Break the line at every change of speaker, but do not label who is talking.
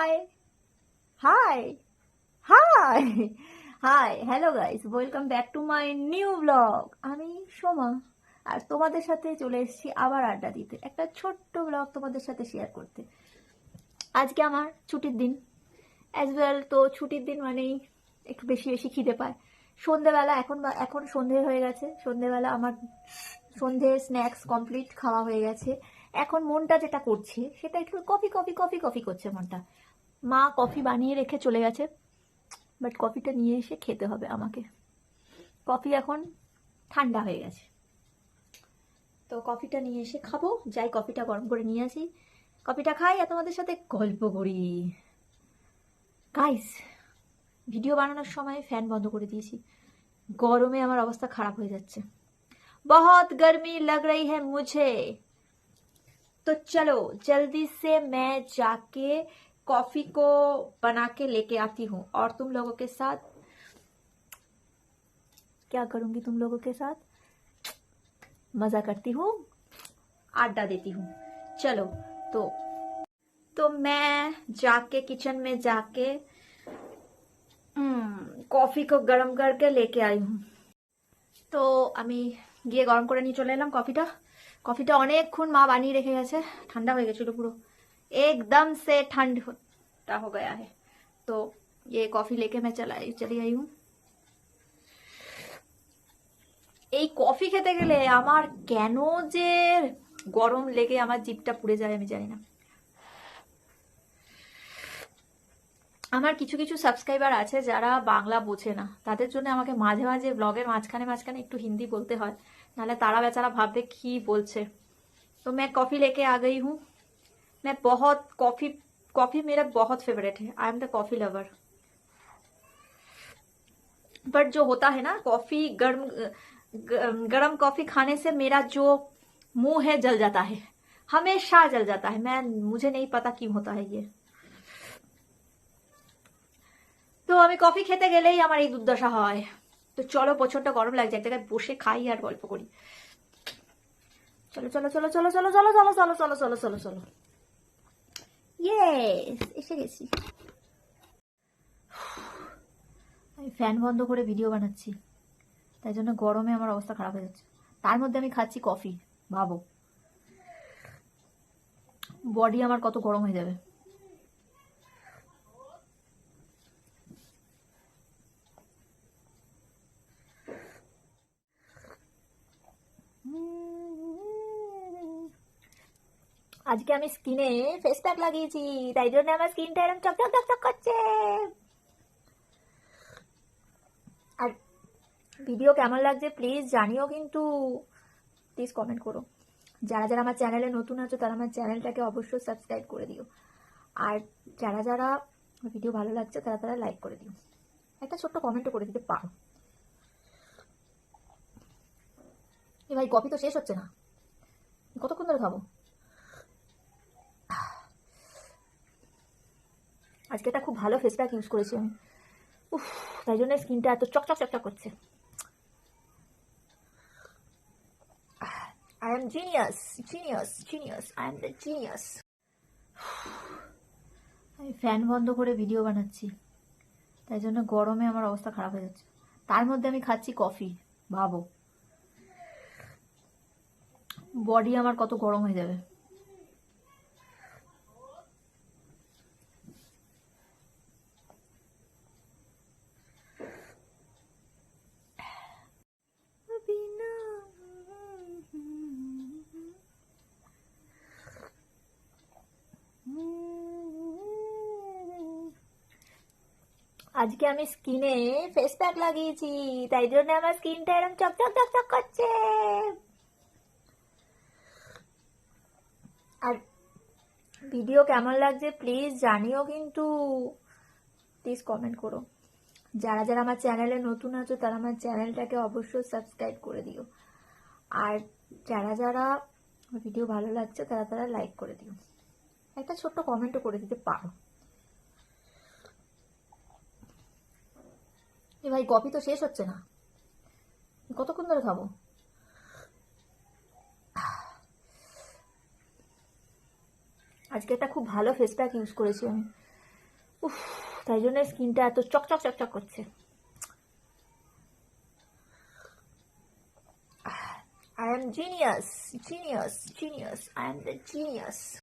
High high high hi hello guys, welcome back to my new blog. আমি সোমা, আর তোমাদের সাথে চলে এসেছি আবার আড্ডা দিতে, একটা ছোট্ট ব্লগ তোমাদের সাথে শেয়ার করতে। আজকে আমার ছুটির দিন অ্যাজ ওয়েল, তো ছুটির দিন মানেই একটু বেশি বেশি খিদে পায়। সন্ধেবেলা এখন সন্ধে হয়ে গেছে, সন্ধেবেলা আমার সন্ধে স্ন্যাক্স কমপ্লিট, খাওয়া হয়ে গেছে। এখন মনটা যেটা করছে সেটা একটু কফি কফি কফি কফি করছে মনটা। মা কফি বানিয়ে রেখে চলে গেছে, বাট কফিটা নিয়ে এসে খেতে হবে আমাকে। কফি এখন ঠান্ডা হয়ে গেছে, তো কফিটা নিয়ে এসে খাবো। যাই কফিটা গরম করে নিয়ে আসি, কফিটা খাই আর তোমাদের সাথে গল্প করি। গাইস, ভিডিও বানানোর সময় ফ্যান বন্ধ করে দিয়েছি, গরমে আমার অবস্থা খারাপ হয়ে যাচ্ছে। बहुत गर्मी लग रही है मुझे, तो चलो जल्दी से मैं जाके कॉफी को बना के लेके आती हूँ और तुम लोगों के साथ क्या करूंगी, तुम लोगों के साथ मजा करती हूँ, आड्डा देती हूँ। चलो, तो मैं जाके किचन में जाके कॉफी को गर्म करके लेके आई हूँ। তো আমি গিয়ে গরম করে নিয়ে চলে এলাম কফিটা। কফিটা অনেকক্ষণ মা বানিয়ে রেখে গেছে, ঠান্ডা হয়ে গেছিল পুরো, एकदम से ठंडा हो गया है। तो ये कॉफी लेके मैं चली आई हूँ। এই কফি খেতে গেলে আমার কেন যে গরম লেগে আমার জিভটা পুড়ে যায় আমি জানি না। আমার কিছু কিছু সাবস্ক্রাইবার আছে যারা বাংলা বোঝে না, তাদের জন্য আমাকে মাঝে মাঝে ব্লগের মাঝখানে মাঝখানে একটু হিন্দি বলতে হয়, নাহলে তারা বেচারা ভাববে কি বলছে। तो मैं कॉफी लेके आ गई हूँ। मैं बहुत कॉफी मेरा बहुत फेवरेट है, I am the coffee lover. But जो होता है ना, कॉफी गरम कॉफी खाने से मेरा जो मुंह है जल जाता है, हमेशा जल जाता है। मुझे नहीं पता क्यों होता है ये। তো আমি কফি খেতে গেলেই আমার এই দুর্দশা হয়। তো চলো, প্রচন্ড গরম লাগছে, এক জায়গায় বসে খাই আর গল্প করি। চলো চলো চলো চলো চলো চলো চলো চলো চলো চলো চলো চলো, ইয়েস, এসে গেছি। আমি ফ্যান বন্ধ করে ভিডিও বানাচ্ছি, তাই জন্য গরমে আমার অবস্থা খারাপ হয়ে যাচ্ছে। তার মধ্যে আমি খাচ্ছি কফি, ভাবো বডি আমার কত গরম হয়ে যাবে। আজকে আমি স্কিনে ফেস প্যাক লাগিয়েছি, তাই জন্য আমার স্কিনটা এরকম চকচক চকচক করছে। আর ভিডিও কেমন লাগছে প্লিজ জানিও, কিন্তু প্লিজ কমেন্ট করো। যারা যারা আমার চ্যানেলে নতুন আছো তারা আমার চ্যানেলটাকে অবশ্যই সাবস্ক্রাইব করে দিও, আর যারা যারা ভিডিও ভালো লাগছে তারা তারা লাইক করে দিও, একটা ছোট্ট কমেন্টও করে দিতে পারো। এ ভাই, কফি তো শেষ হচ্ছে না, কতক্ষণ ধরে খাবো। আজকে একটা খুব ভালো ফেস প্যাক ইউজ করেছি আমি, উফ, তাই জন্য স্কিনটা এত চকচক চকচক করছে। I am genius, genius, genius, I am the genius. আমি ফ্যান বন্ধ করে ভিডিও বানাচ্ছি, তাই জন্য গরমে আমার অবস্থা খারাপ হয়ে যাচ্ছে। তার মধ্যে আমি খাচ্ছি কফি, ভাবো বডি আমার কত গরম হয়ে যাবে। আজকে আমি স্কিনে ফেস প্যাক লাগিয়েছি, তাই জন্য আমার স্কিনটা এরকম চকচক চকচক করছে। আর ভিডিও কেমন লাগছে প্লিজ জানিও, কিন্তু প্লিজ কমেন্ট করো। যারা যারা আমার চ্যানেলে নতুন আছো তারা আমার চ্যানেলটাকে অবশ্যই সাবস্ক্রাইব করে দিও, আর যারা যারা ভিডিও ভালো লাগছে তারা তারা লাইক করে দিও, একটা ছোট্ট কমেন্টও করে দিতে পারো। এ ভাই, কফি তো শেষ হচ্ছে না, কতক্ষণ ধরে খাবো। আজকে একটা খুব ভালো ফেস প্যাক ইউজ করেছি আমি, উফ, তাই জন্য স্কিনটা এত চকচক চকচক করছে। I am genius, genius, genius. I am the genius.